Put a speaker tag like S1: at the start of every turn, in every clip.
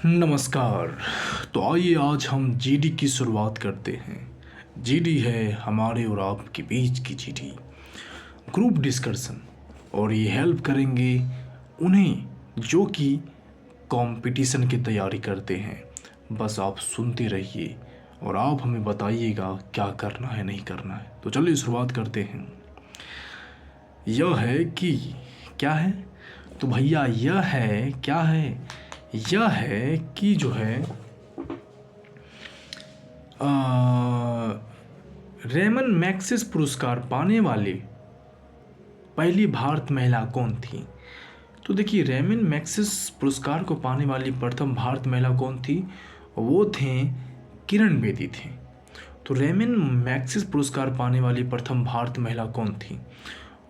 S1: नमस्कार। तो आइए आज हम जीडी की शुरुआत करते हैं। जीडी है हमारे और आपके बीच की जीडी, ग्रुप डिस्कशन। और ये हेल्प करेंगे उन्हें जो कि कंपटीशन की तैयारी करते हैं। बस आप सुनते रहिए और आप हमें बताइएगा क्या करना है नहीं करना है। तो चलिए शुरुआत करते हैं। यह है कि क्या है, तो भैया यह है क्या है, यह है कि जो है रेमन मैग्सेस पुरस्कार पाने वाली पहली भारत महिला कौन थी। तो देखिए, रेमन मैग्सेस पुरस्कार को पाने वाली प्रथम भारत महिला कौन थी, वो थे किरण बेदी थे। तो रेमन मैग्सेस पुरस्कार पाने वाली प्रथम भारत महिला कौन थी,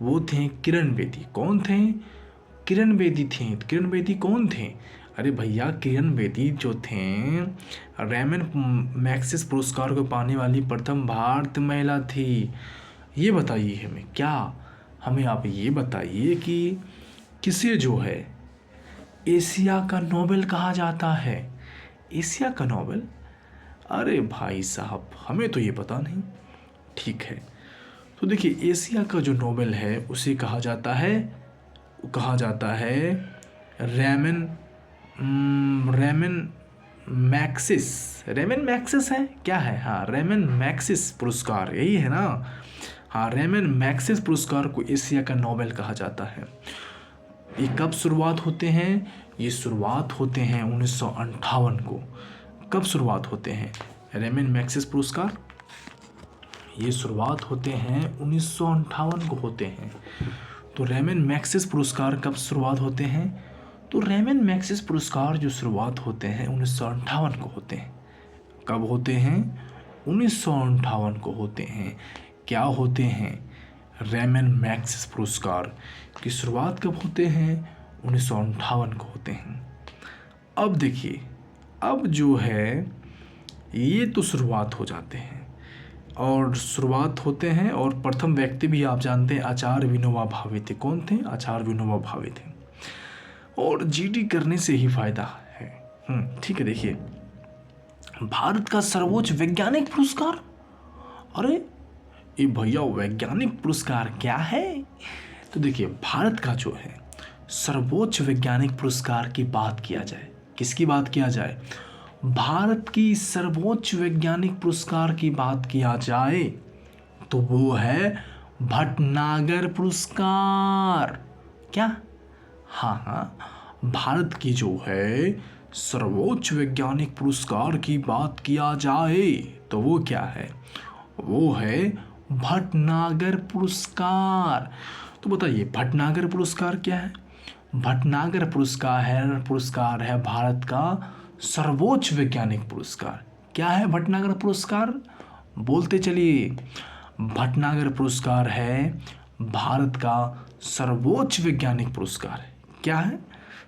S1: वो थे किरण बेदी। कौन थे? किरण बेदी थी। किरण बेदी कौन थे? अरे भैया, किरण बेदी जो थे रेमन मैग्सेस पुरस्कार को पाने वाली प्रथम भारत महिला थी। ये बताइए हमें, क्या हमें आप ये बताइए कि किसे जो है एशिया का नोबेल कहा जाता है। एशिया का नोबेल? अरे भाई साहब, हमें तो ये पता नहीं। ठीक है, तो देखिए, एशिया का जो नोबेल है उसे कहा जाता है रेमन मैग्सेस है क्या है? हाँ, रेमन मैग्सेस पुरस्कार, यही है ना। हाँ, रेमन मैग्सेस पुरस्कार को एशिया का नोबेल कहा जाता है। ये कब शुरुआत होते हैं? ये शुरुआत होते हैं 1958 को। कब शुरुआत होते हैं रेमन मैग्सेस पुरस्कार? ये शुरुआत होते हैं 1958 को होते हैं। तो रेमन मैग्सेस पुरस्कार कब शुरुआत होते हैं? तो रेमन मैग्सेस पुरस्कार जो शुरुआत होते हैं 1958 को होते हैं। कब होते हैं? 1958 को होते हैं। क्या होते हैं? रेमन मैग्सेस पुरस्कार की शुरुआत कब होते हैं? 1958 को होते हैं। अब देखिए, अब जो है ये तो शुरुआत हो जाते हैं और शुरुआत होते हैं, और प्रथम व्यक्ति भी आप जानते हैं आचार्य विनोबा भावे थे। कौन थे? आचार्य विनोबा भावे थे। और जीडी करने से ही फायदा है। ठीक है, देखिए, भारत का सर्वोच्च वैज्ञानिक पुरस्कार। अरे ये भैया, वैज्ञानिक पुरस्कार क्या है? तो देखिए, भारत का जो है सर्वोच्च वैज्ञानिक पुरस्कार की बात किया जाए, किसकी बात किया जाए? भारत की सर्वोच्च वैज्ञानिक पुरस्कार की बात किया जाए तो वो है भटनागर पुरस्कार। क्या? हाँ, भारत की जो है सर्वोच्च वैज्ञानिक पुरस्कार की बात किया जाए तो वो क्या है? वो है भटनागर पुरस्कार। तो बताइए, भटनागर पुरस्कार क्या है? भटनागर पुरस्कार है भारत का सर्वोच्च वैज्ञानिक पुरस्कार। क्या है भटनागर पुरस्कार? बोलते चलिए। भटनागर पुरस्कार है भारत का सर्वोच्च वैज्ञानिक पुरस्कार है। क्या है?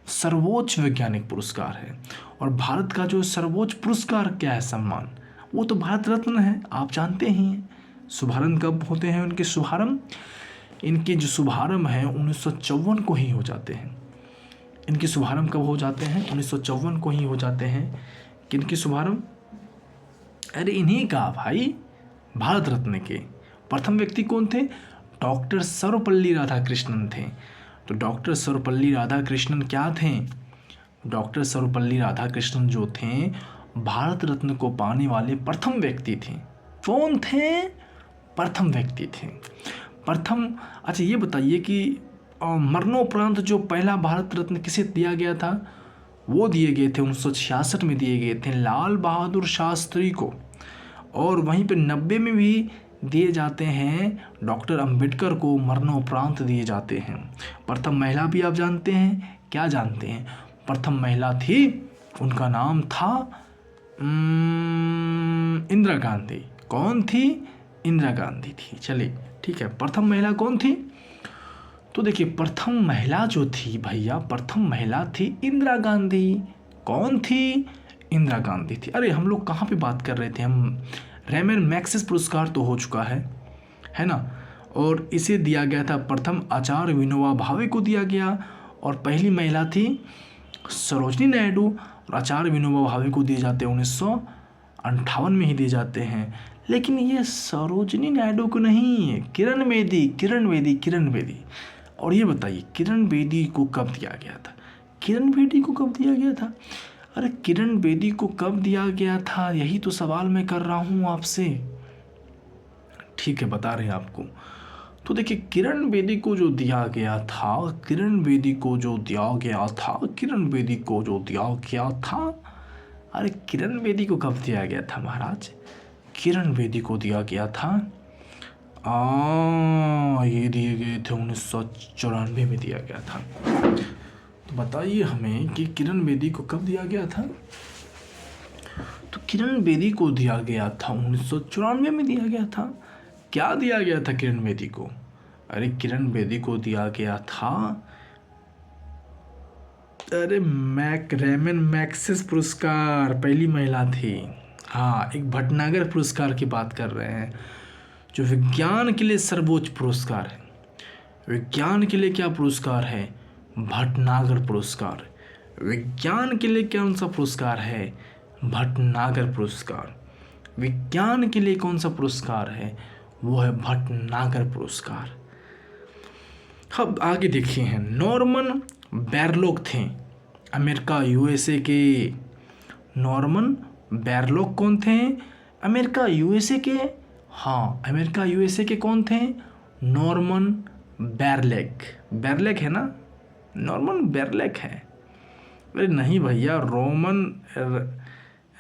S1: सर्वोच्च वैज्ञानिक पुरस्कार है। और भारत का जो सर्वोच्च पुरस्कार क्या है, सम्मान, वो तो भारत रत्न है, आप जानते ही हैं। शुभारंभ कब होते हैं उनके शुभारंभ? इनके जो शुभारंभ है 1954 को ही हो जाते हैं। इनके शुभारंभ कब हो जाते हैं? 1954 को ही हो जाते हैं। किनके शुभारंभ? अरे इन्हीं का भाई, भारत रत्न के प्रथम व्यक्ति कौन थे? डॉक्टर सर्वपल्ली राधाकृष्णन थे। तो डॉक्टर सर्वपल्ली राधाकृष्णन क्या थे? डॉक्टर सर्वपल्ली राधाकृष्णन जो थे भारत रत्न को पाने वाले प्रथम व्यक्ति थे। कौन थे? प्रथम व्यक्ति थे, प्रथम। अच्छा, ये बताइए कि मरणोपरांत जो पहला भारत रत्न किसे दिया गया था? वो दिए गए थे 1966 में दिए गए थे लाल बहादुर शास्त्री को। और वहीं पे 90 में भी दिए जाते हैं, डॉक्टर अंबेडकर को मरणोपरांत दिए जाते हैं। प्रथम महिला भी आप जानते हैं, क्या जानते हैं? प्रथम महिला थी, उनका नाम था इंदिरा गांधी। कौन थी? इंदिरा गांधी थी। चलिए, ठीक है, प्रथम महिला कौन थी? तो देखिए, प्रथम महिला जो थी भैया, प्रथम महिला थी इंदिरा गांधी। कौन थी? इंदिरा गांधी थी। अरे हम लोग कहाँ पे बात कर रहे थे हम? रेमन मैग्सेस पुरस्कार तो हो चुका है ना। और इसे दिया गया था प्रथम आचार्य विनोबा भावे को दिया गया। और पहली महिला थी सरोजिनी नायडू और आचार्य विनोबा भावे को दिए जाते हैं 1958 में ही दिए जाते हैं। लेकिन ये सरोजिनी नायडू को नहीं, किरण बेदी। और ये बताइए किरण बेदी को कब दिया गया था? किरण बेदी को कब दिया गया था? अरे किरण बेदी को कब दिया गया था, यही तो सवाल मैं कर रहा हूँ आपसे। ठीक है, बता रहे हैं आपको। तो देखिए किरण बेदी को जो दिया गया था, अरे किरण बेदी को कब दिया गया था महाराज? किरण बेदी को दिया गया था ये दिए गए थे 1994 में दिया गया था। तो बताइए हमें कि किरण बेदी को कब दिया गया था? तो किरण बेदी को दिया गया था 1994 में दिया गया था। क्या दिया गया था किरण बेदी को? अरे किरण बेदी को दिया गया था, अरे रेमन मैग्सेस पुरस्कार, पहली महिला थी। हाँ, एक भटनागर पुरस्कार की बात कर रहे हैं, जो विज्ञान के लिए सर्वोच्च पुरस्कार है। विज्ञान के लिए क्या पुरस्कार है? भटनागर पुरस्कार। विज्ञान के लिए कौन सा पुरस्कार है? भटनागर पुरस्कार। विज्ञान के लिए कौन सा पुरस्कार है? वो है भटनागर पुरस्कार। अब आगे देखिए हैं, नॉर्मन बैरलॉग थे अमेरिका यूएसए के। नॉर्मन बैरलॉग कौन थे? अमेरिका यूएसए के। हाँ, अमेरिका यूएसए के कौन थे? नॉर्मन बैरलॉग है ना, नॉर्मन बैरलॉग है। अरे नहीं भैया, रोमन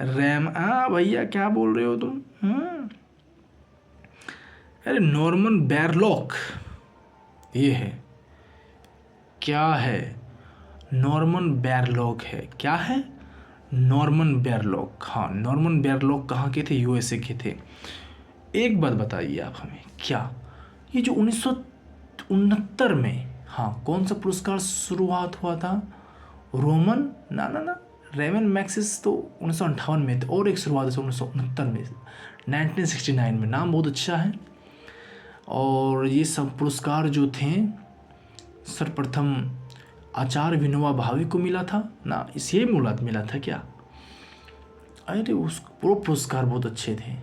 S1: रैम भैया क्या बोल रहे हो तुम? अरे नॉर्मन बैरलॉग ये है, क्या है? नॉर्मन बैरलॉग है। क्या है? नॉर्मन बैरलॉग। हाँ, नॉर्मन बैरलॉग कहाँ के थे? यूएसए के थे। एक बात बताइए आप हमें, क्या ये जो 1969 में, हाँ, कौन सा पुरस्कार शुरुआत हुआ था? रोमन ना रेमन मैग्सेस तो 1958 में थे, और एक शुरुआत है 1969 में, 1969 में। नाम बहुत अच्छा है। और ये सब पुरस्कार जो थे सर्वप्रथम आचार्य विनोबा भावे को मिला था ना, इसे मिला था क्या? अरे उस वो पुरस्कार बहुत अच्छे थे।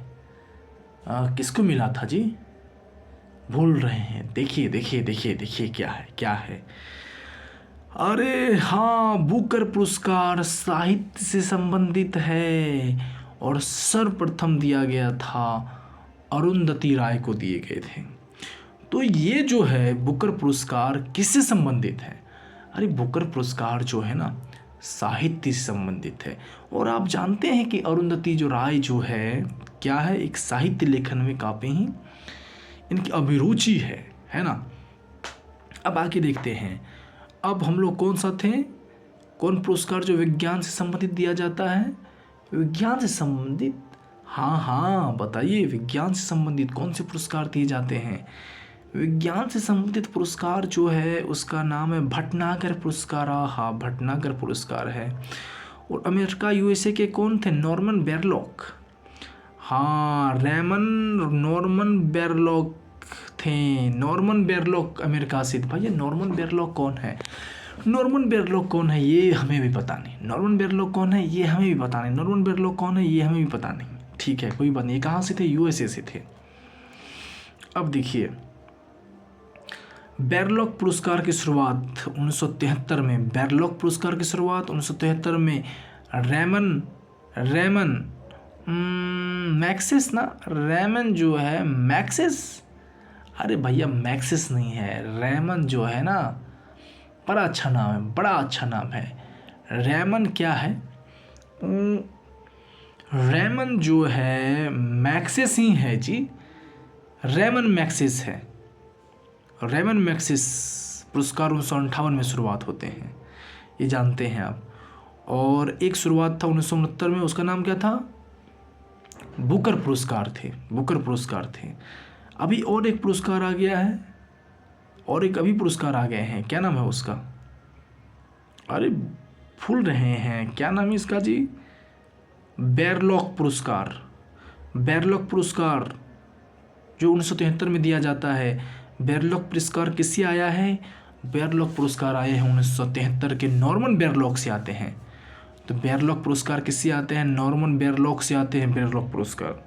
S1: किसको मिला था जी? भूल रहे हैं। देखिए क्या है। अरे हाँ, बुकर पुरस्कार साहित्य से संबंधित है, और सर्वप्रथम दिया गया था अरुंधति राय को दिए गए थे। तो ये जो है बुकर पुरस्कार किससे संबंधित है? अरे बुकर पुरस्कार जो है ना, साहित्य से संबंधित है। और आप जानते हैं कि अरुंधति जो राय जो है, क्या है? एक साहित्य लेखन में काफ़ी ही इनकी अभिरुचि है ना। अब आगे देखते हैं, अब हम लोग कौन सा थे, कौन पुरस्कार जो विज्ञान से संबंधित दिया जाता है? विज्ञान से संबंधित, हाँ बताइए, विज्ञान से संबंधित कौन से पुरस्कार दिए जाते हैं? विज्ञान से संबंधित पुरस्कार जो है उसका नाम है भटनागर पुरस्कार। हाँ, भटनागर पुरस्कार है। और अमेरिका यूएसए के कौन थे? नॉर्मन बैरलॉग। हाँ, नॉर्मन बैरलॉग थे। नॉर्मन बैरलॉग अमेरिका से। भाई ये नॉर्मन बैरलॉग कौन है? नॉर्मन बैरलॉग कौन है ये हमें भी पता नहीं। नॉर्मन बैरलॉग कौन है ये हमें भी पता नहीं। नॉर्मन बैरलॉग कौन है ये हमें भी पता नहीं। ठीक है, कोई बात नहीं। कहाँ से थे? यूएसए से थे। अब देखिए, बैरलॉग पुरस्कार की शुरुआत 1973 में। बैरलॉग पुरस्कार की शुरुआत 1973 में रेमन मैग्सेस ना, रेमन जो है मैग्सेस, अरे भैया मैग्सेस नहीं है, रेमन जो है ना, बड़ा अच्छा नाम है। रेमन क्या है? रेमन जो है मैग्सेस ही है जी, रेमन मैग्सेस है। रेमन मैग्सेस पुरस्कार 1958 में शुरुआत होते हैं, ये जानते हैं आप। और एक शुरुआत था 1969 में, उसका नाम क्या था? बुकर पुरस्कार थे। अभी और एक पुरस्कार आ गया है, और एक अभी पुरस्कार आ गए हैं। क्या नाम है उसका? अरे भूल रहे हैं, क्या नाम है इसका जी? बैरलॉग पुरस्कार जो 1973 में दिया जाता है। बैरलॉग पुरस्कार किससे आया है? बेरलॉक पुरस्कार आए हैं 1973 के, नॉर्मन बेरलॉक से आते हैं। तो बेरलॉक पुरस्कार किससे आते हैं? नॉर्मन बेरलॉक से आते हैं बेरलॉक पुरस्कार।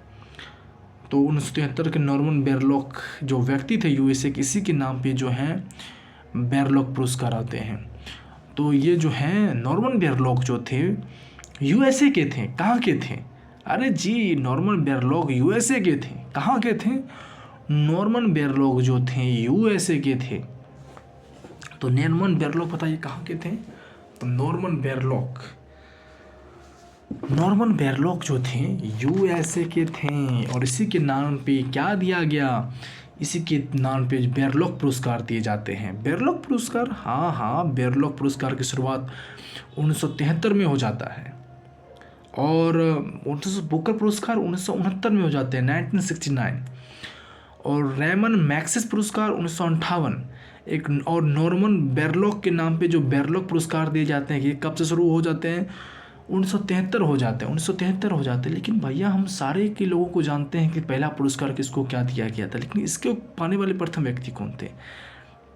S1: तो 1973 के नॉर्मन बेरलॉक जो व्यक्ति थे यूएसए के, इसी के नाम पे जो है बेरलॉक पुरस्कार आते हैं। तो ये जो हैं नॉर्मन बेरलॉक जो थे यूएसए के थे। कहाँ के थे? अरे जी, नॉर्मन बेरलॉक यूएसए के थे। कहाँ के थे? नॉर्मन बेरलॉक जो थे यूएसए के थे। तो नॉर्मन बेरलॉक बताइए कहाँ के थे? तो नॉर्मन बेरलॉक जो थे यूएसए के थे, और इसी के नाम पे क्या दिया गया? इसी के नाम पे बेरलॉक पुरस्कार दिए जाते हैं। बेरलॉक पुरस्कार, हाँ, बेरलॉक पुरस्कार की शुरुआत 1973 में हो जाता है, और बुकर पुरस्कार 1969 में हो जाते हैं, 1969। और रेमन मैक्सिस पुरस्कार 1958 एक, और नॉर्मन बेरलॉक के नाम पे जो बेरलॉक पुरस्कार दिए जाते हैं, ये कब से शुरू हो जाते हैं? 1973 हो जाते हैं, 1973 हो जाते हैं। लेकिन भैया हम सारे के लोगों को जानते हैं कि पहला पुरस्कार किसको क्या दिया गया था, लेकिन इसके पाने वाले प्रथम व्यक्ति कौन थे?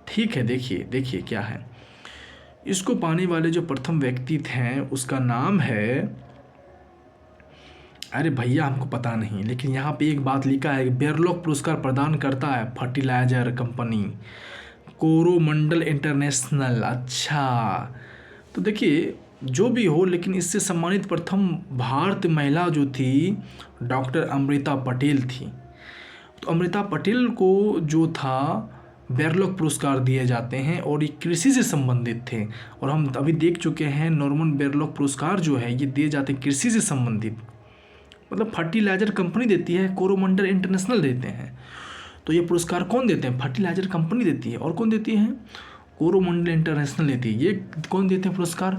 S1: ठीक है, देखिए क्या है। इसको पाने वाले जो प्रथम व्यक्ति थे उसका नाम है, अरे भैया हमको पता नहीं, लेकिन यहाँ पे एक बात लिखा है कि बेरलॉक पुरस्कार प्रदान करता है फर्टिलाइजर कंपनी कोरोमंडल इंटरनेशनल। अच्छा, तो देखिए जो भी हो, लेकिन इससे सम्मानित प्रथम भारतीय महिला जो थी डॉक्टर अमृता पटेल थी। तो अमृता पटेल को जो था बेरलॉक पुरस्कार दिए जाते हैं, और ये कृषि से संबंधित थे। और हम अभी देख चुके हैं नॉर्मन बेरलॉक पुरस्कार जो है ये दिए जाते हैं कृषि से संबंधित, मतलब फर्टिलाइजर कंपनी देती है, कोरोमंडल इंटरनेशनल देते हैं। तो ये पुरस्कार कौन देते हैं? फर्टिलाइजर कंपनी देती है। और कौन देती है? कोरोमंडल इंटरनेशनल देती है। ये कौन देते हैं पुरस्कार?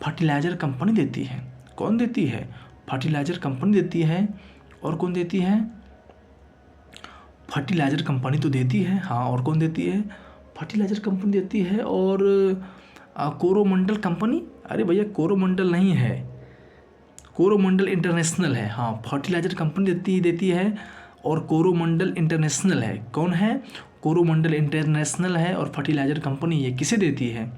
S1: फर्टिलाइजर कंपनी देती है। कौन देती है? फर्टिलाइजर कंपनी देती है। और कौन देती है? फर्टिलाइजर कंपनी तो देती है, हाँ, और कौन देती है? फर्टिलाइजर कंपनी देती है। और कोरोमंडल कंपनी, अरे भैया कोरोमंडल नहीं है, कोरोमंडल इंटरनेशनल है। हाँ, फर्टिलाइजर कंपनी देती है, और कोरोमंडल इंटरनेशनल है। कौन है? कोरोमंडल इंटरनेशनल है। और फर्टिलाइजर कंपनी ये किसे देती है?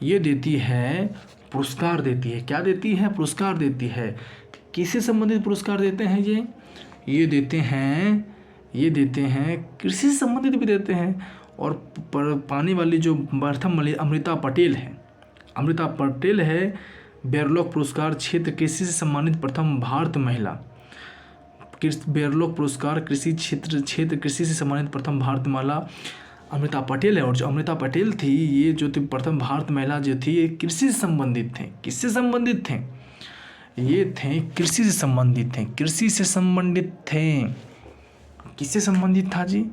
S1: ये देती है, पुरस्कार देती है। क्या देती है? पुरस्कार देती है। किससे संबंधित पुरस्कार देते हैं ये देते हैं कृषि से संबंधित भी देते हैं। और पाने वाली जो प्रथम अमृता पटेल है बेरलॉक पुरस्कार क्षेत्र कृषि से सम्मानित प्रथम भारतीय महिला। बेरलॉक पुरस्कार क्षेत्र कृषि से सम्मानित प्रथम भारतीय महिला अमृता पटेल है। और जो अमृता पटेल थी, ये जो थी प्रथम भारतीय महिला जो थी, ये कृषि से संबंधित थे। किससे संबंधित थे? ये थे कृषि से संबंधित थे। किससे संबंधित था जी?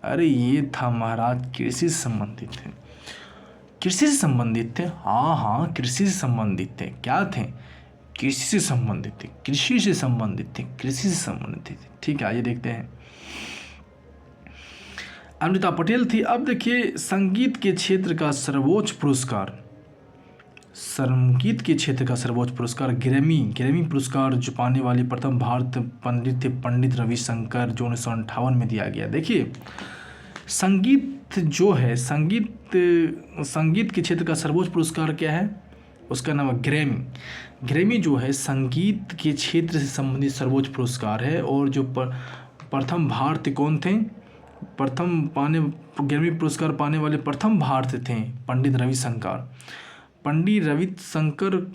S1: अरे ये था महाराज, कृषि से संबंधित थे। कृषि से संबंधित थे, हाँ, कृषि से संबंधित थे। क्या थे? कृषि से संबंधित थे। ठीक है, आइए देखते हैं। अमृता पटेल थी। अब देखिए संगीत के क्षेत्र का सर्वोच्च पुरस्कार ग्रैमी पुरस्कार जो पाने वाले प्रथम भारतीय पंडित थे पंडित रविशंकर, जो 1958 में दिया गया। देखिए संगीत जो है, संगीत के क्षेत्र का सर्वोच्च पुरस्कार क्या है? उसका नाम है ग्रैमी जो है संगीत के क्षेत्र से संबंधित सर्वोच्च पुरस्कार है। और जो प्रथम भारतीय कौन थे? ग्रैमी पुरस्कार पाने वाले प्रथम भारतीय थे पंडित रविशंकर।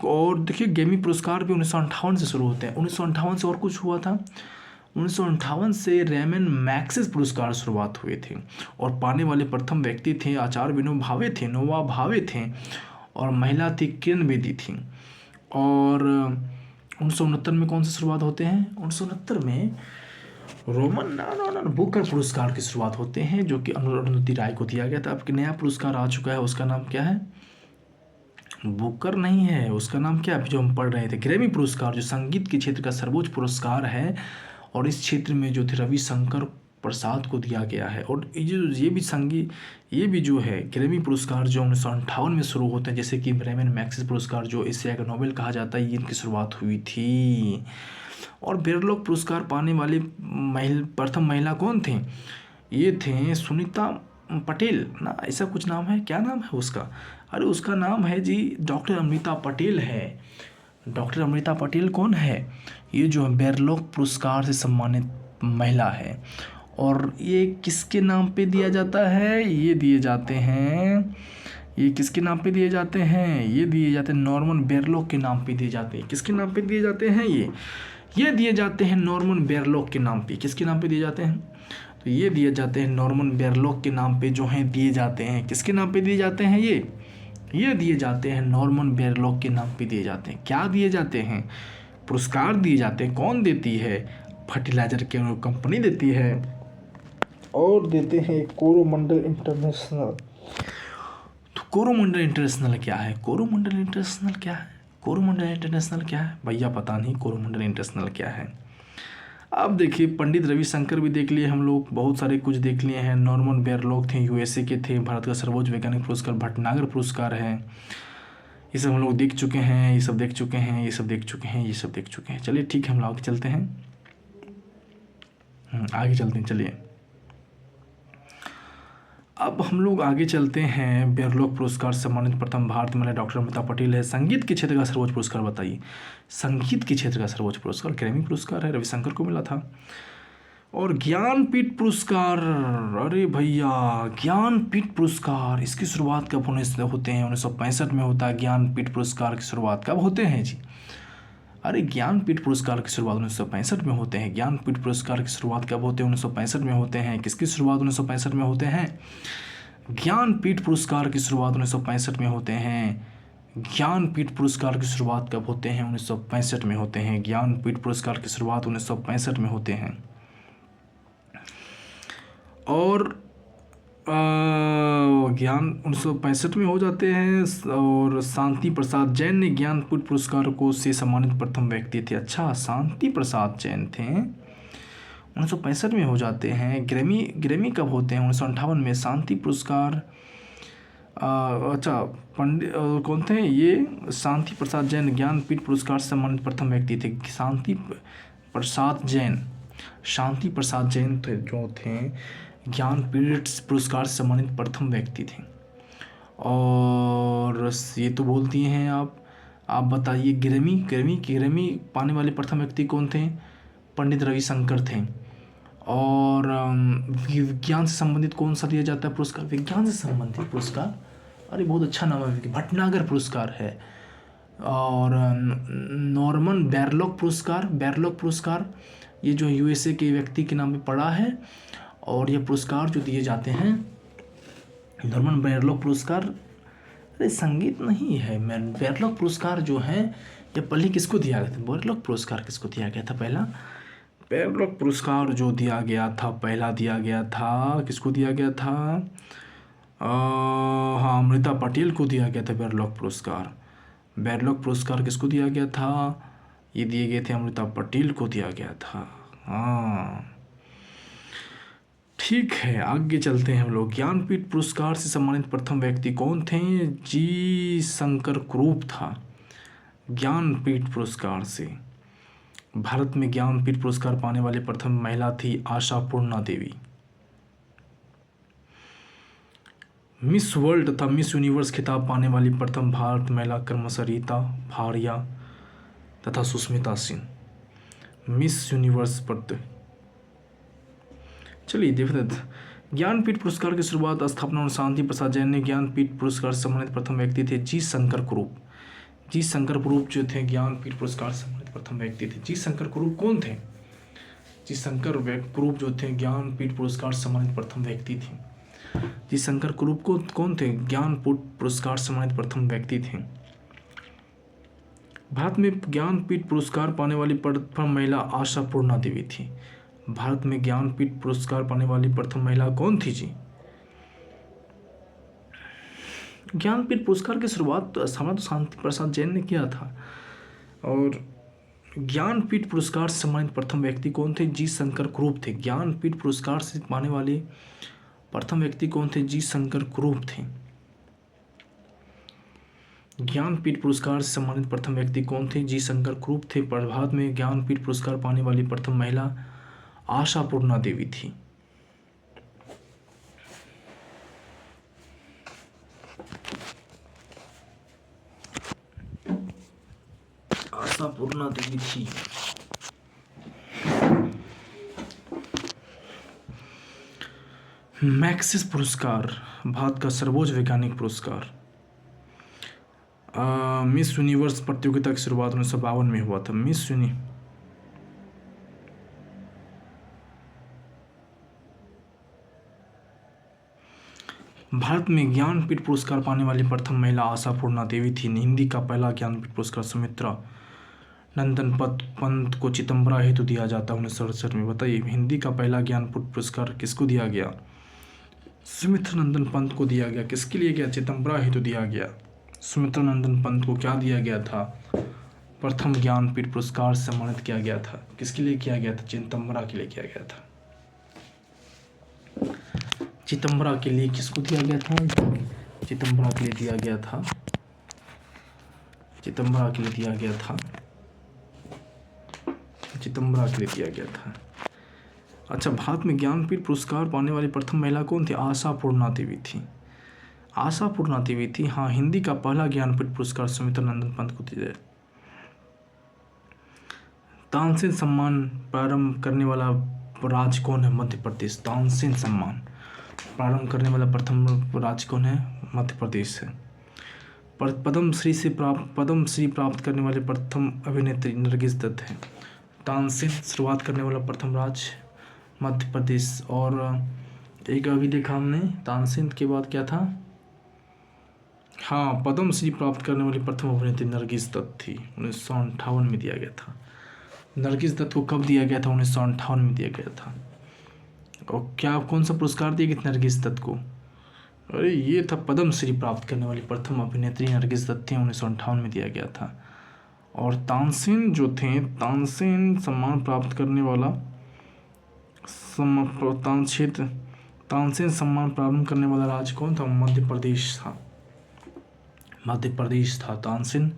S1: और देखिए ग्रैमी पुरस्कार भी 1958 से शुरू होते हैं। 1958 से और कुछ हुआ था। 1958 से रेमन मैक्सिस पुरस्कार शुरुआत हुए थे, और पाने वाले प्रथम व्यक्ति थे आचार्य नोवा भावे थे, और महिला थी किरण बेदी थी। और 1969 में कौन सी शुरुआत होते हैं? 1969 में बुकर पुरस्कार की शुरुआत होते हैं, जो कि अरुंधति राय को दिया गया था। अब नया पुरस्कार आ चुका है, उसका नाम क्या है? बुकर नहीं है, उसका नाम क्या है जो हम पढ़ रहे थे? ग्रैमी पुरस्कार, जो संगीत के क्षेत्र का सर्वोच्च पुरस्कार है, और इस क्षेत्र में जो थे रविशंकर प्रसाद को दिया गया है। और ये भी जो है ग्रैमी पुरस्कार जो 1958 में शुरू होते हैं, जैसे कि रेमन मैक्सिस पुरस्कार जो एशिया का नोबेल कहा जाता है, ये इनकी शुरुआत हुई थी। और बेरलॉक पुरस्कार पाने वाले प्रथम महिला कौन थे? ये थे सुनीता पटेल ना, ऐसा कुछ नाम है, क्या नाम है उसका? अरे उसका नाम है जी डॉक्टर अमृता पटेल है। डॉक्टर अमृता पटेल कौन है? ये जो है बैरलॉग पुरस्कार से सम्मानित महिला है। और ये किसके नाम पे दिया जाता है? ये दिए जाते हैं, ये किसके नाम पे दिए जाते हैं? ये दिए जाते हैं नॉर्मन बोरलॉग के नाम पे दिए जाते हैं। किसके नाम पे दिए जाते हैं? ये दिए जाते हैं नॉर्मन बोरलॉग के नाम पे। किसके नाम पे दिए जाते हैं? तो ये दिए जाते हैं नॉर्मन बोरलॉग के नाम पे जो हैं दिए जाते हैं। किसके नाम पे दिए जाते हैं? ये दिए जाते हैं नॉर्मन बोरलॉग के नाम पे दिए जाते हैं। क्या दिए जाते हैं? पुरस्कार दिए जाते हैं। कौन देती है? फर्टिलाइजर की कंपनी देती है, और देते हैं कोरोमंडल इंटरनेशनल। तो कोरोमंडल इंटरनेशनल क्या है? कोरोमंडल इंटरनेशनल क्या है? कोरोमंडल इंटरनेशनल क्या है भैया? पता नहीं कोरोमंडल इंटरनेशनल क्या है। अब देखिए पंडित रविशंकर भी देख लिए हम लोग, बहुत सारे कुछ देख लिए हैं। नॉर्मन बोरलॉग थे, यूएसए के थे। भारत का सर्वोच्च वैज्ञानिक पुरस्कार भटनागर पुरस्कार है। ये सब हम लोग देख चुके हैं, ये सब देख चुके हैं, ये सब देख चुके हैं, ये सब देख चुके हैं। चलिए ठीक है, हम लोग आगे चलते हैं। आगे चलते हैं, चलिए अब हम लोग आगे चलते हैं। बोरलॉग पुरस्कार से सम्मानित प्रथम भारतीय महिला डॉक्टर अमृता पटेल है। संगीत के क्षेत्र का सर्वोच्च पुरस्कार बताइए। संगीत के क्षेत्र का सर्वोच्च पुरस्कार ग्रैमी पुरस्कार है, रविशंकर को मिला था। और ज्ञानपीठ पुरस्कार, अरे भैया ज्ञानपीठ पुरस्कार, इसकी शुरुआत कब होते हैं? 1965 में होता है। ज्ञानपीठ पुरस्कार की शुरुआत कब होते हैं जी? अरे ज्ञानपीठ पुरस्कार की शुरुआत 1965 में होते हैं। ज्ञानपीठ पुरस्कार की शुरुआत कब होते हैं? 1965 में होते हैं। किसकी शुरुआत 1965 में होते हैं? ज्ञानपीठ पुरस्कार की शुरुआत 1965 में होते हैं। ज्ञानपीठ पुरस्कार की शुरुआत कब होते हैं? 1965 में होते हैं। ज्ञानपीठ पुरस्कार की शुरुआत 1965 में होते हैं। और ज्ञान 1965 में हो जाते हैं। और शांति प्रसाद जैन ने ज्ञानपीठ पुरस्कार को से सम्मानित प्रथम व्यक्ति थे। अच्छा, शांति प्रसाद जैन थे, 1965 में हो जाते हैं। ग्रैमी कब होते हैं? 1958 में। शांति पुरस्कार अच्छा पंडित कौन थे? ये शांति प्रसाद जैन ज्ञानपीठ पुरस्कार से सम्मानित प्रथम व्यक्ति थे। शांति प्रसाद जैन, शांति प्रसाद जैन थे जो थे ज्ञानपीठ पुरस्कार से सम्मानित प्रथम व्यक्ति थे। और ये तो बोलती हैं आप बताइए ग्रैमी पाने वाले प्रथम व्यक्ति कौन थे? पंडित रविशंकर थे। और विज्ञान से संबंधित कौन सा दिया जाता है पुरस्कार? विज्ञान से संबंधित पुरस्कार, अरे बहुत अच्छा नाम है, भटनागर पुरस्कार है। और नॉर्मन बोरलॉग पुरस्कार ये जो यूएसए के व्यक्ति के नाम पे पड़ा है। और ये पुरस्कार जो दिए जाते हैं नॉर्मन बोरलॉग पुरस्कार, अरे संगीत नहीं है, मैं बोरलॉग पुरस्कार जो है ये पहले किसको दिया गया था? बोरलॉग पुरस्कार किसको दिया गया था? पहला बोरलॉग पुरस्कार जो दिया गया था, पहला दिया गया था, किसको दिया गया था? हाँ, अमृता पटेल को दिया गया था बोरलॉग पुरस्कार। बोरलॉग पुरस्कार किसको दिया गया था? ये दिए गए थे अमृता पटेल को दिया गया था। हाँ ठीक है, आगे चलते हैं हम लोग। ज्ञानपीठ पुरस्कार से सम्मानित प्रथम व्यक्ति कौन थे? जी शंकर कुरूप था। ज्ञानपीठ पुरस्कार से भारत में ज्ञानपीठ पुरस्कार पाने वाली प्रथम महिला थी आशापूर्णा देवी। मिस वर्ल्ड तथा मिस यूनिवर्स खिताब पाने वाली प्रथम भारत महिला क्रमशः रीता भारिया तथा सुष्मिता सिंह। मिस यूनिवर्स पर चलिए देखते। ज्ञानपीठ पुरस्कार की शुरुआत, स्थापना और शांति प्रसाद जैन ने ज्ञानपीठ पुरस्कार से सम्मानित प्रथम व्यक्ति थे जी शंकर कुरूप। जी शंकर कुरूप जो थे ज्ञानपीठ पुरस्कार से सम्मानित प्रथम व्यक्ति थे। जी शंकर कुरूप कौन थे? जी शंकर कुरूप जो थे ज्ञानपीठ पुरस्कार से सम्मानित प्रथम व्यक्ति थे। जी शंकर कुरूप को कौन थे? ज्ञानपीठ पुरस्कार से सम्मानित प्रथम व्यक्ति थे। भारत में ज्ञानपीठ पुरस्कार पाने वाली प्रथम महिला आशापूर्णा देवी थी। भारत में ज्ञानपीठ पुरस्कार पाने वाली प्रथम महिला कौन थी जी? ज्ञानपीठ पुरस्कार की शुरुआत तो शांति प्रसाद जैन ने किया था। और ज्ञानपीठ पुरस्कार से सम्मानित प्रथम व्यक्ति कौन थे? जी शंकर कुरूप थे। ज्ञानपीठ पुरस्कार से पाने वाले प्रथम व्यक्ति कौन थे? जी शंकर कुरूप थे। ज्ञानपीठ पुरस्कार से सम्मानित प्रथम व्यक्ति कौन थे? जी शंकर कुरूप थे। भारत में ज्ञानपीठ पुरस्कार पाने वाली प्रथम महिला आशापूर्णा देवी थी। आशापूर्णा देवी थी। मैक्सिस पुरस्कार भारत का सर्वोच्च वैज्ञानिक पुरस्कार। मिस यूनिवर्स प्रतियोगिता की शुरुआत 1952 में हुआ था। भारत में ज्ञानपीठ पुरस्कार पाने वाली प्रथम महिला आशापूर्णा देवी थी। हिंदी का पहला ज्ञानपीठ पुरस्कार सुमित्रा नंदन पंत को चिदम्बरा हेतु दिया जाता है 1967 में। बताइए, हिंदी का पहला ज्ञानपीठ पुरस्कार किसको दिया गया? सुमित्रा नंदन पंत को दिया गया। किसके लिए गया? चिदम्बरा हेतु दिया गया। सुमित्रा नंदन पंत को क्या दिया गया था? प्रथम ज्ञानपीठ पुरस्कार से सम्मानित किया गया था। किसके लिए किया गया था? चिदम्बरा के लिए किया गया था। चिदम्बरा के लिए किसको दिया गया था? चिदम्बरा के लिए दिया गया था। चिदम्बरा के लिए दिया गया था। चिदम्बरा के लिए दिया गया था। अच्छा, भारत में ज्ञानपीठ पुरस्कार पाने वाली प्रथम महिला कौन थी? आशापूर्णा देवी थी। आशापूर्णा देवी थी। हाँ, हिंदी का पहला ज्ञानपीठ पुरस्कार सुमित्रा नंदन पंत को दिया। तानसेन सम्मान प्रारंभ करने वाला राज्य कौन है? मध्य प्रदेश। तानसेन सम्मान प्रारंभ करने वाला प्रथम राज्य कौन है? मध्य प्रदेश है। पद्म श्री प्राप्त करने वाले प्रथम अभिनेत्री नरगिस दत्त है। तानसेन शुरुआत करने वाला प्रथम राज्य मध्य प्रदेश। और एक अभी देखा हमने, तानसेन के बाद क्या था? हाँ, पद्म श्री प्राप्त करने वाली प्रथम अभिनेत्री नरगिस दत्त थी। 1958 में दिया गया था। नरगिस दत्त को कब दिया गया था? 1958 में दिया गया था। और क्या, कौन सा पुरस्कार दिया गया नरगिस दत्त को? अरे ये था, पद्म श्री प्राप्त करने वाली प्रथम अभिनेत्री नरगिस दत्त थी, 1958 में दिया गया था। और तानसेन जो थे, तानसेन सम्मान प्राप्त करने वाला तानसेन सम्मान प्रारंभ करने वाला राज्य कौन था? मध्य प्रदेश था। मध्य प्रदेश था। तानसेन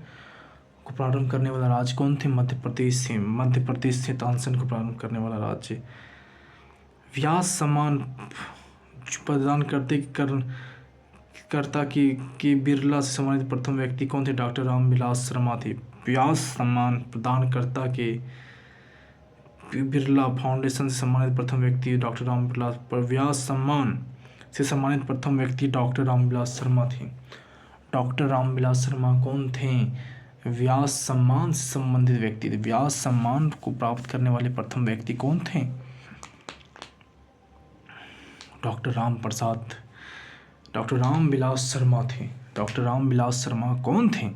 S1: को प्रारंभ करने वाला राज्य कौन थे? मध्य प्रदेश से। मध्य प्रदेश से तानसेन को प्रारंभ करने वाला राज्य। व्यास सम्मान प्रदान करता कि बिरला से सम्मानित प्रथम व्यक्ति कौन थे? डॉक्टर रामविलास शर्मा थे। व्यास सम्मान प्रदान करता के बिरला फाउंडेशन से सम्मानित प्रथम व्यक्ति डॉक्टर रामविलास। व्यास सम्मान से सम्मानित प्रथम व्यक्ति डॉक्टर रामविलास शर्मा थे। डॉक्टर रामविलास शर्मा कौन थे? व्यास सम्मान से संबंधित व्यक्ति थे। व्यास सम्मान को प्राप्त करने वाले प्रथम व्यक्ति कौन थे? डॉक्टर रामविलास शर्मा थे। डॉक्टर रामविलास शर्मा कौन थे?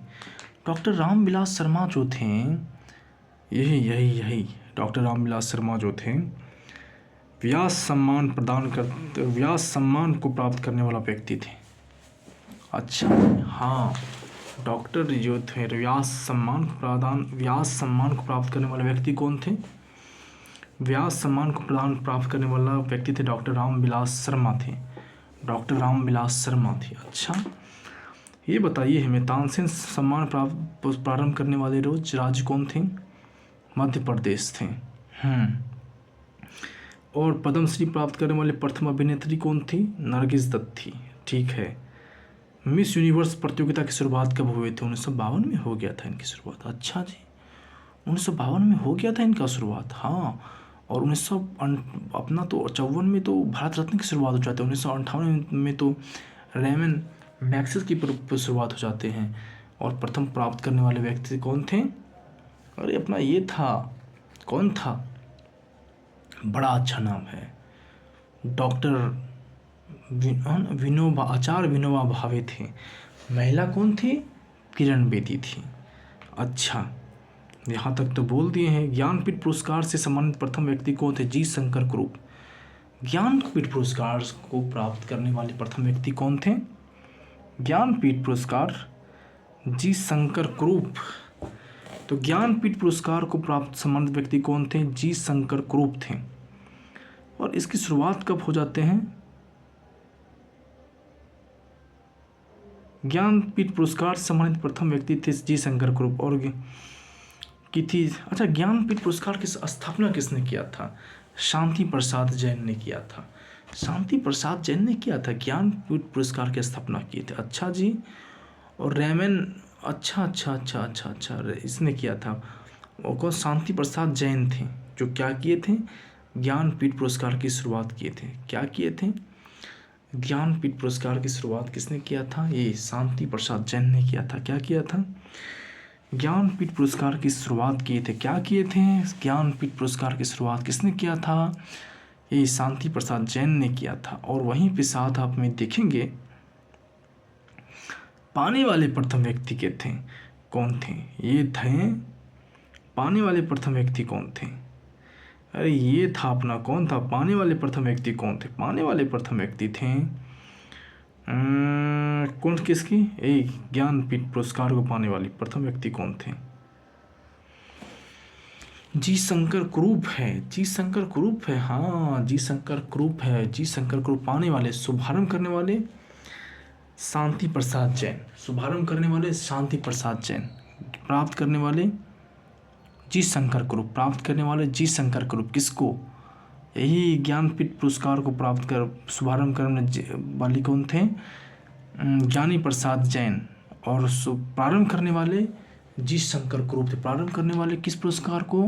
S1: डॉक्टर रामविलास शर्मा जो थे, यही डॉक्टर रामविलास शर्मा जो थे, व्यास सम्मान को प्राप्त करने वाला व्यक्ति थे। अच्छा, हाँ, डॉक्टर जो थे, व्यास सम्मान को प्राप्त करने वाले व्यक्ति कौन थे? व्यास सम्मान को प्राप्त करने वाला व्यक्ति थे डॉक्टर रामविलास शर्मा थे। डॉक्टर रामविलास शर्मा थे। अच्छा, ये बताइए हमें, तानसेन सम्मान प्रारंभ करने वाले राज्य कौन थे? मध्य प्रदेश थे। और पद्मश्री प्राप्त करने वाले प्रथम अभिनेत्री कौन थी? नरगिस दत्त थी। ठीक है। मिस यूनिवर्स प्रतियोगिता की शुरुआत कब हुई थी? 1952 में हो गया था इनकी शुरुआत। अच्छा जी, 1952 में हो गया था इनका शुरुआत। हाँ, और 1954 में तो भारत रत्न की शुरुआत हो जाती है। 1958 में तो रेमन मैक्सिस की शुरुआत हो जाते हैं। और प्रथम प्राप्त करने वाले व्यक्ति कौन थे? अरे अपना ये था, कौन था? बड़ा अच्छा नाम है, डॉक्टर आचार्य विनोबा भावे थे। महिला कौन थी? किरण बेदी थी। अच्छा, यहाँ तक तो बोल दिए हैं। ज्ञानपीठ पुरस्कार से सम्मानित प्रथम व्यक्ति कौन थे? जी शंकर कुरूप। ज्ञानपीठ पुरस्कार को प्राप्त करने वाले प्रथम व्यक्ति कौन थे? ज्ञानपीठ पुरस्कार जी शंकर कुरूप। तो ज्ञानपीठ पुरस्कार को प्राप्त सम्मानित व्यक्ति कौन थे? जी शंकर कुरूप थे। और इसकी शुरुआत कब हो जाते हैं? ज्ञानपीठ पुरस्कार सम्मानित प्रथम व्यक्ति थे जी शंकर कुरूप और की थी। अच्छा, ज्ञानपीठ पुरस्कार की स्थापना किसने किया था? शांति प्रसाद जैन ने किया था। शांति प्रसाद जैन ने किया था, ज्ञानपीठ पुरस्कार की स्थापना की थी। अच्छा जी, और रेमन अच्छा अच्छा अच्छा अच्छा अच्छा, अरे इसने किया था। वो कौन, शांति प्रसाद जैन थे, जो क्या किए थे, ज्ञानपीठ पुरस्कार की शुरुआत किए थे। क्या किए थे, ज्ञानपीठ पुरस्कार की शुरुआत किसने किया था, ये शांति प्रसाद जैन ने किया था। क्या किया था, ज्ञानपीठ पुरस्कार की शुरुआत किए थे। क्या किए थे, ज्ञानपीठ पुरस्कार की शुरुआत किसने किया था, ये शांति प्रसाद जैन ने किया था। और वहीं पे साथ आप में देखेंगे पाने वाले प्रथम व्यक्ति के थे, कौन थे, ये थे पाने वाले प्रथम व्यक्ति कौन थे, अरे ये था अपना, कौन था पाने वाले प्रथम व्यक्ति, कौन थे पाने वाले प्रथम व्यक्ति थे, कौन किसकी, एक ज्ञानपीठ पुरस्कार को पाने वाली प्रथम व्यक्ति कौन थे, जी शंकर कुरूप है, जी शंकर कुरूप है, हाँ जी शंकर कुरूप है, जी शंकर कुरूप पाने वाले, शुभारंभ करने वाले शांति प्रसाद जैन, शुभारंभ करने वाले शांति प्रसाद जैन, प्राप्त करने वाले जी शंकर कुरूप, प्राप्त करने वाले जी शंकर कुरूप, किसको, यही ज्ञानपीठ पुरस्कार को प्राप्त कर शुभारंभ करने वाले कौन थे, ज्ञानी प्रसाद जैन। और प्रारंभ करने वाले जी शंकर कुरूप थे। प्रारंभ करने वाले किस पुरस्कार को,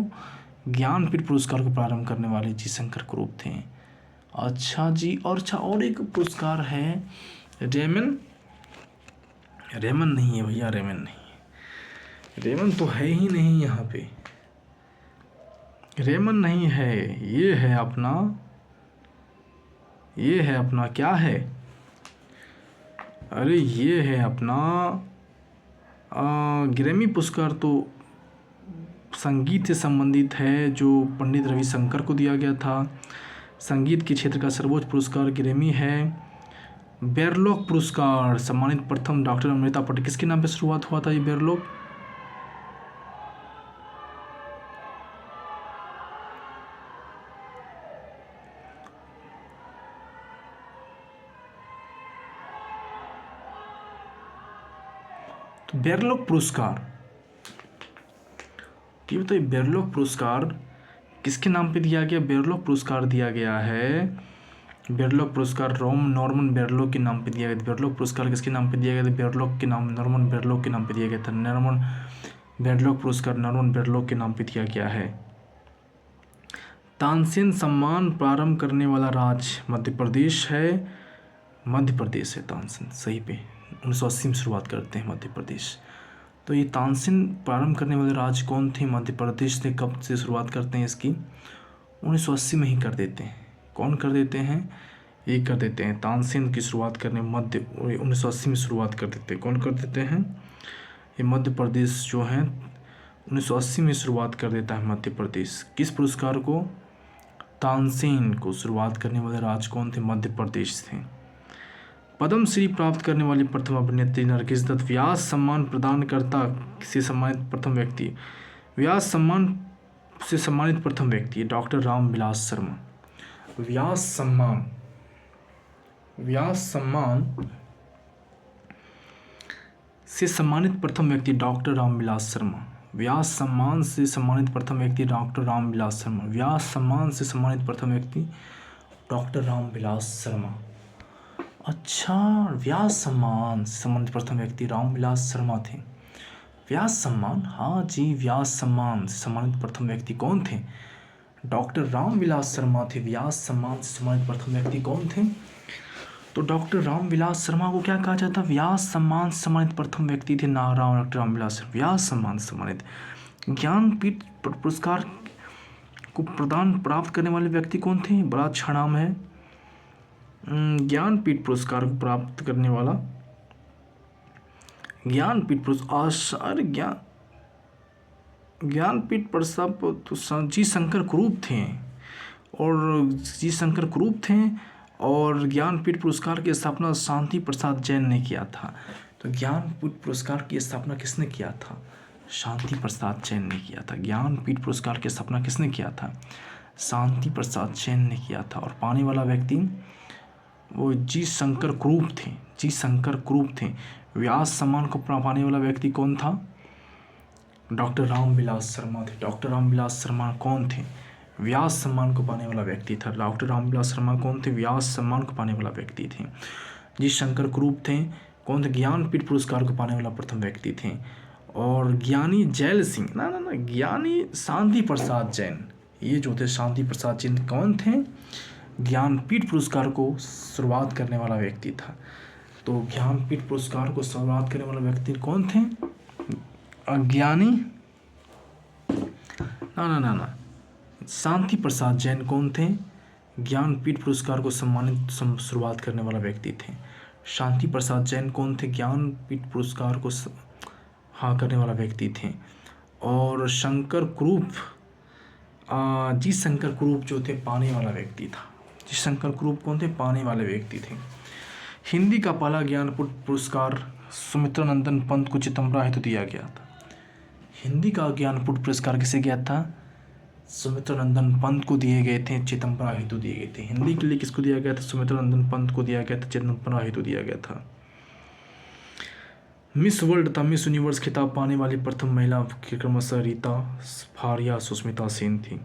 S1: ज्ञानपीठ पुरस्कार को प्रारंभ करने वाले जी शंकर कुरूप थे। अच्छा जी, और अच्छा और एक पुरस्कार है रेमन, रेमन नहीं है भैया, रेमन नहीं, रेमन तो है ही नहीं यहाँ पे, रेमन नहीं है, ये है अपना, ये है अपना क्या है, अरे ये है अपना ग्रैमी पुरस्कार, तो संगीत से संबंधित है, जो पंडित रविशंकर को दिया गया था। संगीत के क्षेत्र का सर्वोच्च पुरस्कार ग्रैमी है। बेरलॉक पुरस्कार सम्मानित प्रथम डॉक्टर अमृता पटेल, किसके नाम पे शुरुआत हुआ था ये बेरलॉक, तो बेरलॉक पुरस्कार, ये बताइए बेरलॉक पुरस्कार किसके नाम पे दिया गया, बेरलॉक पुरस्कार दिया गया है, बेरलॉक पुरस्कार नॉर्मन बेरलॉक के नाम पे दिया गया था। बेरलॉक पुरस्कार किसके नाम पे दिया गया था, बेरलॉक के नाम, नॉर्मन बेरलॉक के नाम पे दिया गया था। नॉर्मन बेरलॉक पुरस्कार नॉर्मन बेरलॉक के नाम पे दिया गया है। तानसेन सम्मान प्रारंभ करने वाला राज्य मध्य प्रदेश है, मध्य प्रदेश है तानसेन, सही पे 1980 में शुरुआत करते हैं मध्य प्रदेश। तो ये तानसेन प्रारंभ करने वाले राज्य कौन थे, मध्य प्रदेश से कब से शुरुआत करते हैं इसकी, 1980 में ही कर देते हैं। कौन कर देते हैं, ये कर देते हैं, तानसेन की शुरुआत करने मध्य 1980 में शुरुआत कर देते हैं। कौन कर देते हैं, ये मध्य प्रदेश जो है 1980 में शुरुआत कर देता है मध्य प्रदेश। किस पुरस्कार को, तानसेन को शुरुआत करने वाले राज्य कौन थे, मध्य प्रदेश थे। पद्म श्री प्राप्त करने वाली प्रथम अभिनेत्री नरगिस दत्त। व्यास सम्मान प्रदानकर्ता से सम्मानित प्रथम व्यक्ति, व्यास सम्मान से सम्मानित प्रथम व्यक्ति डॉक्टर रामविलास शर्मा। व्यास सम्मान, व्यास सम्मान से सम्मानित प्रथम व्यक्ति डॉक्टर रामविलास शर्मा। व्यास सम्मान से सम्मानित प्रथम व्यक्ति डॉक्टर रामविलास शर्मा। व्यास सम्मान से सम्मानित प्रथम व्यक्ति डॉक्टर रामविलास शर्मा। अच्छा, व्यास सम्मान से सम्मानित प्रथम व्यक्ति रामविलास शर्मा थे। व्यास सम्मान, हाँ जी, व्यास सम्मान से सम्मानित प्रथम व्यक्ति कौन थे, डॉक्टर रामविलास शर्मा थे। व्यास सम्मान से सम्मानित प्रथम व्यक्ति कौन थे, तो डॉक्टर रामविलास शर्मा को क्या कहा जाता, व्यास सम्मान से सम्मानित प्रथम व्यक्ति थे डॉक्टर रामविलास। व्यास सम्मान से सम्मानित। ज्ञानपीठ पुरस्कार को प्राप्त करने वाले व्यक्ति कौन थे, बड़ा अच्छा नाम है, ज्ञानपीठ पुरस्कार को प्राप्त करने वाला, ज्ञानपीठ पुरस्कार, ज्ञानपीठ पुरस्कार तो जी शंकर कुरूप थे, और जी शंकर कुरूप थे, और ज्ञानपीठ पुरस्कार की स्थापना शांति प्रसाद जैन ने किया था। तो ज्ञानपीठ पुरस्कार की स्थापना किसने किया था, शांति प्रसाद जैन ने किया था। ज्ञानपीठ पुरस्कार की स्थापना किसने किया था, शांति प्रसाद जैन ने किया था। और पाने वाला व्यक्ति वो जी शंकर कुरूप थे, जी शंकर कुरूप थे। व्यास सम्मान को पाने वाला व्यक्ति कौन था, डॉक्टर रामविलास शर्मा थे। डॉक्टर रामविलास शर्मा कौन थे, व्यास सम्मान को पाने वाला व्यक्ति था। डॉक्टर रामविलास शर्मा कौन थे, व्यास सम्मान को पाने वाला व्यक्ति थे। जी शंकर कुरूप थे, कौन थे? ज्ञानपीठ पुरस्कार को पाने वाला प्रथम व्यक्ति थे। और ज्ञानी जैल सिंह, ना ज्ञानी शांति प्रसाद जैन, ये जो थे शांति प्रसाद जैन कौन थे? ज्ञानपीठ पुरस्कार को शुरुआत करने वाला व्यक्ति था। तो ज्ञानपीठ पुरस्कार को शुरुआत करने वाला व्यक्ति कौन थे? ज्ञानी ना शांति प्रसाद जैन कौन थे? ज्ञानपीठ पुरस्कार को शुरुआत करने वाला व्यक्ति थे। शांति प्रसाद जैन कौन थे? ज्ञानपीठ पुरस्कार को करने वाला व्यक्ति थे। और शंकर कुरूप, जी शंकर कुरूप जो थे पाने वाला व्यक्ति था। जी शंकर कुरूप कौन थे? पाने वाले व्यक्ति थे। हिंदी का पहला ज्ञानपीठ पुरस्कार सुमित्रानंदन पंत को चिदंबरा हेतु दिया गया था। हिंदी का ज्ञानपीठ पुरस्कार किसे गया था? सुमित्रानंदन पंत को दिए गए थे, चिदंबरा हेतु दिए गए थे। हिंदी के लिए किसको दिया गया था? सुमित्रानंदन पंत को दिया गया था, चिदंबरा हेतु दिया गया था। मिस वर्ल्ड तथा मिस यूनिवर्स खिताब पाने वाली प्रथम महिला क्रमशः रीता फारिया, सुष्मिता सेन थी।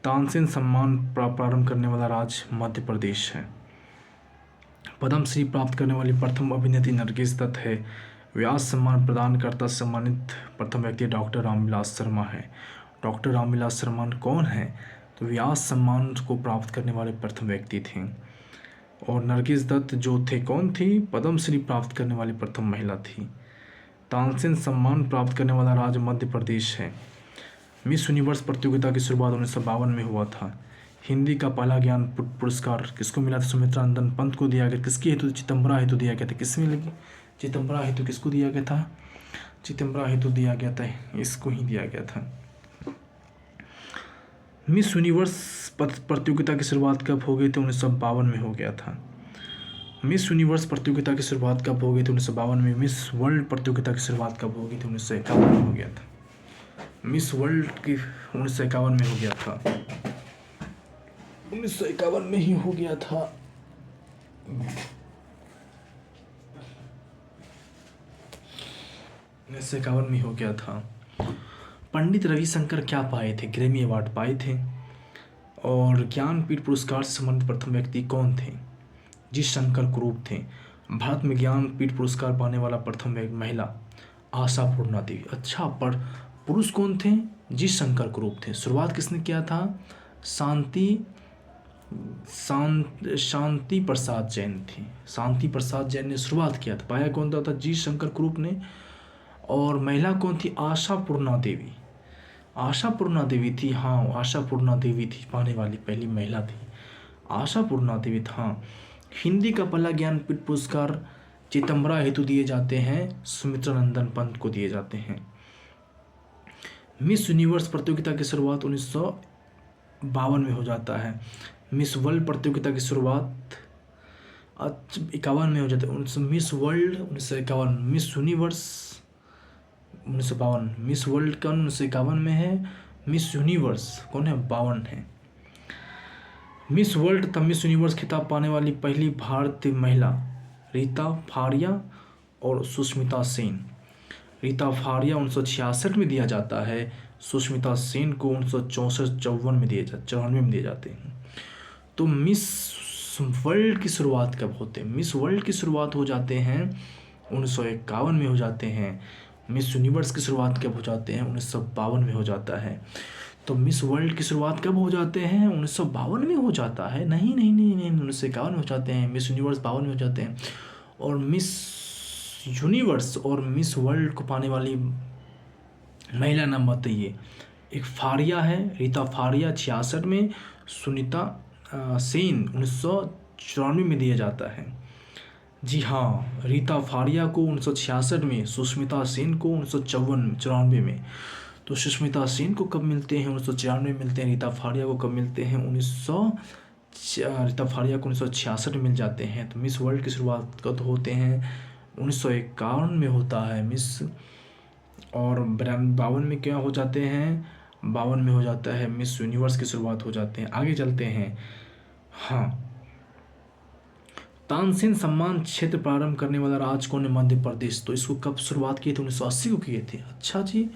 S1: तानसेन सम्मान प्रारंभ करने वाला राज्य मध्य प्रदेश है। पद्मश्री प्राप्त करने वाली प्रथम अभिनेत्री नरगिस दत्त है। व्यास सम्मान प्रदान करता सम्मानित प्रथम व्यक्ति डॉक्टर रामविलास शर्मा है। डॉक्टर रामविलास शर्मा कौन है? तो व्यास सम्मान को प्राप्त करने वाले प्रथम व्यक्ति थे। और नरगिस दत्त जो थे कौन थी? पद्मश्री प्राप्त करने वाली प्रथम महिला थी। तानसेन सम्मान प्राप्त करने वाला राज्य मध्य प्रदेश है। मिस यूनिवर्स प्रतियोगिता की शुरुआत 1952 में हुआ था। हिंदी का पहला ज्ञानपीठ पुरस्कार किसको मिला था? सुमित्रानंदन पंत को दिया गया। किसकी हेतु? चिदंबरा हेतु दिया गया था। किसमें लगी? चिदंबरा हेतु किसको दिया गया था? चिदंबरा हेतु दिया गया था, इसको ही दिया गया था। मिस यूनिवर्स प्रतियोगिता की शुरुआत कब हो गई थी? 1952 में हो गया था। मिस यूनिवर्स प्रतियोगिता की शुरुआत कब हो गई थी? 1952 में। मिस वर्ल्ड प्रतियोगिता की शुरुआत कब हो गई थी? 1951 में हो गया था। मिस वर्ल्ड की 1951 में हो गया था। 1951 में ही हो गया था। 1951 में हो गया था। पंडित रविशंकर क्या पाए थे? ग्रैमी अवार्ड पाए थे। और ज्ञानपीठ पुरस्कार से संबंधित प्रथम व्यक्ति कौन थे? जी शंकर कुरूप थे। भारत में ज्ञानपीठ पुरस्कार पाने वाला प्रथम महिला आशापूर्णा देवी। अच्छा, पर पुरुष कौन थे? जी शंकर कुरूप थे। शुरुआत किसने किया था? शांति प्रसाद जैन थी। शांति प्रसाद जैन ने शुरुआत किया था। पाया कौन था? जी शंकर कुरूप ने। और महिला कौन थी? आशापूर्णा देवी। आशापूर्णा देवी थी। हाँ, आशापूर्णा देवी थी, पाने वाली पहली महिला थी आशापूर्णा देवी। हाँ। हिंदी का पहला ज्ञानपीठ पुरस्कार चिदंबरा हेतु दिए जाते हैं, सुमित्रानंदन पंत को दिए जाते हैं। मिस यूनिवर्स प्रतियोगिता की शुरुआत 1952 में हो जाता है। मिस वर्ल्ड प्रतियोगिता की शुरुआत 51 में हो जाता है। Miss world 1951, miss universe 1952, miss world का 1951 में है। मिस यूनिवर्स कौन है? 52 है। मिस वर्ल्ड तथा मिस यूनिवर्स खिताब पाने वाली पहली भारतीय महिला रीता फारिया और सुष्मिता सेन। रीता फारिया 1966 में दिया जाता है। सुष्मिता सेन को 1964-54 में 94 में दिए जाते हैं। तो मिस वर्ल्ड की शुरुआत कब होते हैं? मिस वर्ल्ड की शुरुआत हो जाते हैं 1951 में हो जाते हैं। मिस यूनिवर्स की शुरुआत कब हो जाते हैं? 1952 में हो जाता है। तो मिस वर्ल्ड की शुरुआत कब हो जाते हैं? 1952 में हो जाता है। नहीं 1951 में हो जाते हैं। मिस यूनिवर्स 52 में हो जाते हैं। और मिस यूनिवर्स और मिस वर्ल्ड को पाने वाली महिला नाम बताइए। एक फारिया है, रीता फारिया 66 में, सुनीता सेन 1994 में दिया जाता है। जी हाँ, रीता फारिया को 1966 में, सुष्मिता सेन को 1994 में। तो सुष्मिता सेन को कब मिलते हैं? 1994 में मिलते हैं। रीता फारिया को कब मिलते हैं? रीता फारिया को 1966 में मिल जाते हैं। तो मिस वर्ल्ड की शुरुआत कब होते हैं? 1951 में होता है मिस। और 52 में क्या हो जाते हैं? 52 में हो जाता है मिस यूनिवर्स की शुरुआत हो जाते हैं। आगे चलते हैं। हाँ, तानसेन सम्मान क्षेत्र प्रारंभ करने वाला राज्य कौन है? मध्य प्रदेश। तो इसको कब शुरुआत की थी? 1980 को किए थे। अच्छा जी,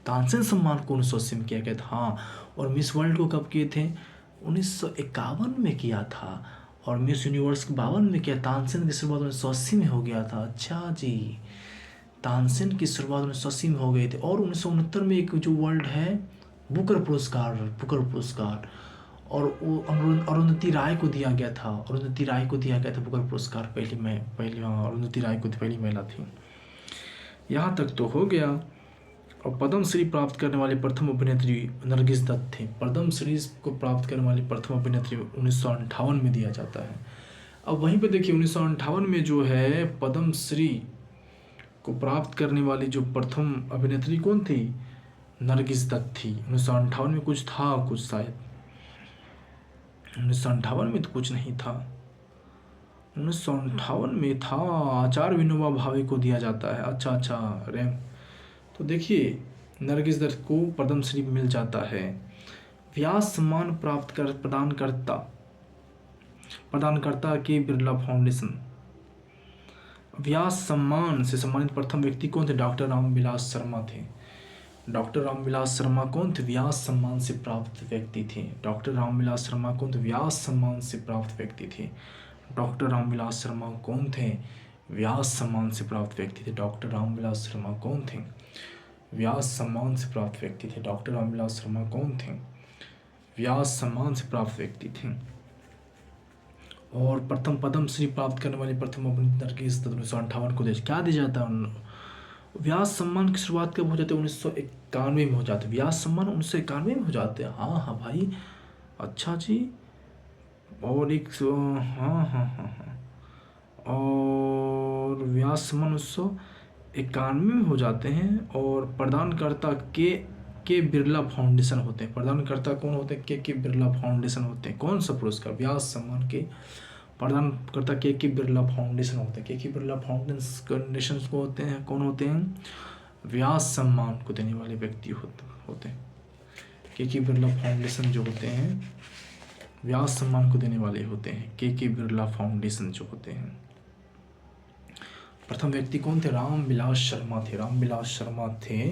S1: तानसेन सम्मान को 1980 में किया गया था। हाँ, और मिस वर्ल्ड को कब किए थे? 1951 में किया था। और मिस यूनिवर्स 52 में क्या तानसेन की शुरुआत 1980 में हो गया था। अच्छा जी, तानसेन की शुरुआत 1980 में हो गई थी। और 1969 में एक जो वर्ल्ड है बुकर पुरस्कार, और वो अरुंधति राय को दिया गया था। बुकर पुरस्कार। अरुंधति राय को पहली महिला थी। यहाँ तक तो हो गया। और पद्मश्री प्राप्त करने वाली प्रथम अभिनेत्री नरगिस दत्त थी। पद्मश्री को प्राप्त करने वाली प्रथम अभिनेत्री 1958 में दिया जाता है। अब वहीं पे देखिए 1958 में जो है पद्मश्री को प्राप्त करने वाली जो प्रथम अभिनेत्री कौन थी? नरगिस दत्त थी। 1958 में कुछ था, कुछ शायद 1958 में तो कुछ नहीं था। 1958 में था आचार्य विनोबा भावे को दिया जाता है। अच्छा रैम। तो देखिए नरगिस दत्त को पद्मश्री मिल जाता है। व्यास सम्मान प्रदानकर्ता के बिरला फाउंडेशन। व्यास सम्मान से सम्मानित प्रथम व्यक्ति कौन थे? डॉक्टर रामविलास शर्मा थे। डॉक्टर रामविलास शर्मा कौन थे? व्यास सम्मान से प्राप्त व्यक्ति थे। डॉक्टर रामविलास शर्मा कौन थे? व्यास सम्मान से प्राप्त व्यक्ति थे। डॉक्टर रामविलास शर्मा कौन थे? व्यास सम्मान से प्राप्त व्यक्ति थे। डॉक्टर रामविलास शर्मा कौन थे? व्यास सम्मान से प्राप्त व्यक्ति थे। डॉक्टर रामविलास शर्मा कौन थे? व्यास सम्मान से प्राप्त व्यक्ति थे। और प्रथम पद्मश्री प्राप्त करने वाली प्रथम अभिनेत्री नरगिस दत्त 1958 को क्या दिया जाता है? व्यास सम्मान की शुरुआत कब हो जाती है? 1991 में हो जाते हैं। व्यास सम्मान 1991 में हो जाते हैं। हाँ भाई, अच्छा जी। और एक हाँ और व्यास सम्मान 1991 में हो जाते हैं। और प्रदानकर्ता के बिरला फाउंडेशन होते हैं। प्रदानकर्ता कौन होते हैं? के बिरला फाउंडेशन होते हैं। कौन सा पुरस्कार? व्यास सम्मान के प्रदानकर्ता के बिरला फाउंडेशन होते हैं। के बिरला फाउंडेशन को होते हैं, कौन होते हैं? व्यास सम्मान को देने वाले व्यक्ति होते हैं। के बिरला फाउंडेशन जो होते हैं व्यास सम्मान को देने वाले होते हैं। के बिरला फाउंडेशन जो होते हैं। प्रथम व्यक्ति कौन थे? रामविलास शर्मा थे।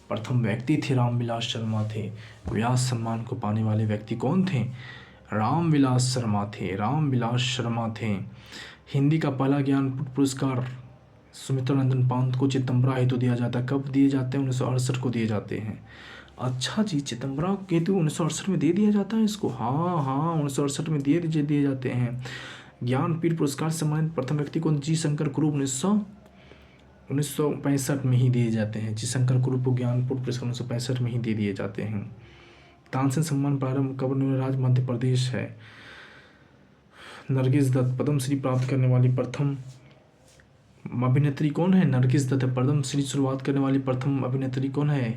S1: प्रथम व्यक्ति थे रामविलास शर्मा थे। व्यास सम्मान को पाने वाले व्यक्ति कौन थे? रामविलास शर्मा थे। हिंदी का पहला ज्ञानपीठ पुरस्कार सुमित्रा नंदन पांत को चितंबरा हेतु दिया जाता है। कब दिए जाते हैं? 1968 को दिए जाते हैं। अच्छा जी, चितंबरा हेतु 1968 में दे दिया जाता है इसको। हाँ 1968 में दिए जाते हैं। ज्ञानपीठ पुरस्कार से सम्मानित प्रथम व्यक्ति को जी शंकर कुरूप 1965 में ही दिए जाते हैं। जी शंकर कुरूप को ज्ञानपीठ पुरस्कार 1965 में ही दे दिए जाते हैं। तानसेन सम्मान प्रारंभ कब? राज्य मध्य प्रदेश है। नरगिस दत्त पद्मश्री प्राप्त करने वाली प्रथम अभिनेत्री कौन है? नरगिस दत्त। पद्मश्री शुरुआत करने वाली प्रथम अभिनेत्री कौन है?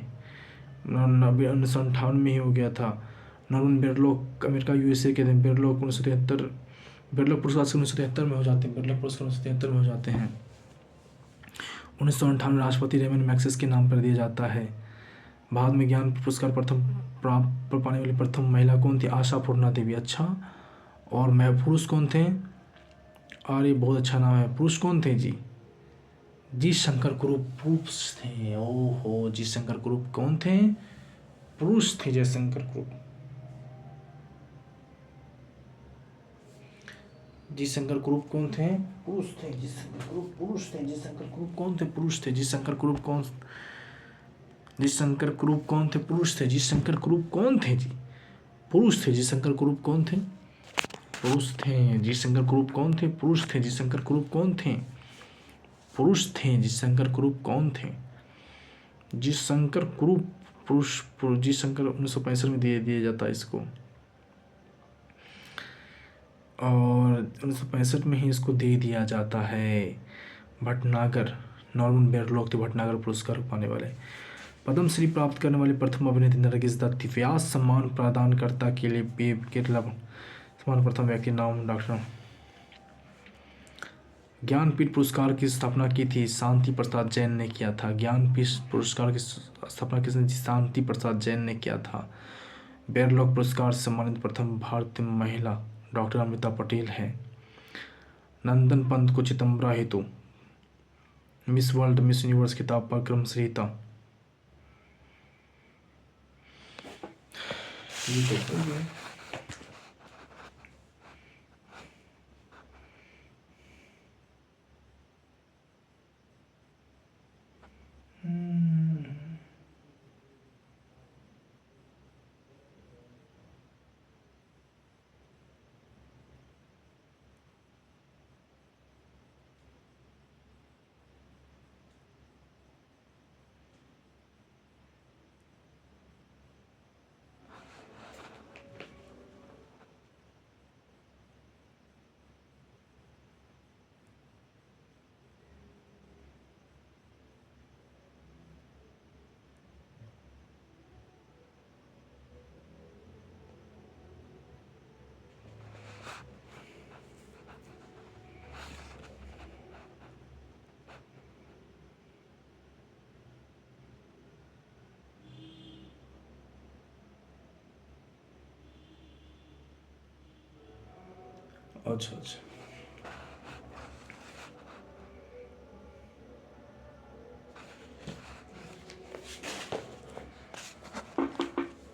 S1: 1958 में ही हो गया था। नॉर्मन बेरलॉक अमेरिका यूएसए के बेरलॉक 1973 बेरलॉक पुरस्कार 1973 में हो जाते हैं। 1958 राष्ट्रपति रेमन मैग्सेसे के नाम पर दिया जाता है। बाद में ज्ञान पुरस्कार प्रथम प्राप्त पाने वाली प्रथम महिला कौन थी? आशा पूर्णा देवी। अच्छा, और मैं पुरुष कौन थे? अरे बहुत अच्छा नाम है। पुरुष कौन थे जी? जी शंकर कुरूप पुरुष थे। ओहो, जी शंकर कुरूप कौन थे? पुरुष थे। जयशंकर कुरूप जी शंकर कुरूप कौन थे? पुरुष थे। जी शंकर कुरूप पुरुष थे। जी शंकर कुरूप कौन थे? पुरुष थे। जी शंकर कुरूप कौन थे? पुरुष थे। जी शंकर कुरूप कौन थे? जी पुरुष थे। जी शंकर कुरूप कौन थे? पुरुष थे। जी शंकर कुरूप कौन थे? पुरुष थे। जी शंकर कुरूप कौन थे? पुरुष थे। जी शंकर कुरूप कौन थे? जी शंकर कुरूप पुरुष। जी शंकर 1965 में दिया जाता है इसको। और 1965 में ही इसको दे दिया जाता है। भटनागर नॉर्मन बेरलॉक थे भटनागर पुरस्कार पाने वाले। पद्मश्री प्राप्त करने वाली प्रथम अभिनेत्री नरगिस दत्त थी। व्यास सम्मान प्रदानकर्ता के लिए सम्मान प्रथम व्यक्ति नाम डॉक्टर। ज्ञानपीठ पुरस्कार की स्थापना की थी शांति प्रसाद जैन ने किया था। ज्ञानपीठ पुरस्कार की स्थापना किसने? शांति प्रसाद जैन ने किया था। बेरलॉक पुरस्कार से सम्मानित प्रथम भारतीय महिला डॉक्टर अमृता पटेल है। नंदन पंत को चितंबरा हेतु मिस वर्ल्ड मिस यूनिवर्स खिताब पर क्रमश्रीता। अच्छा अच्छा।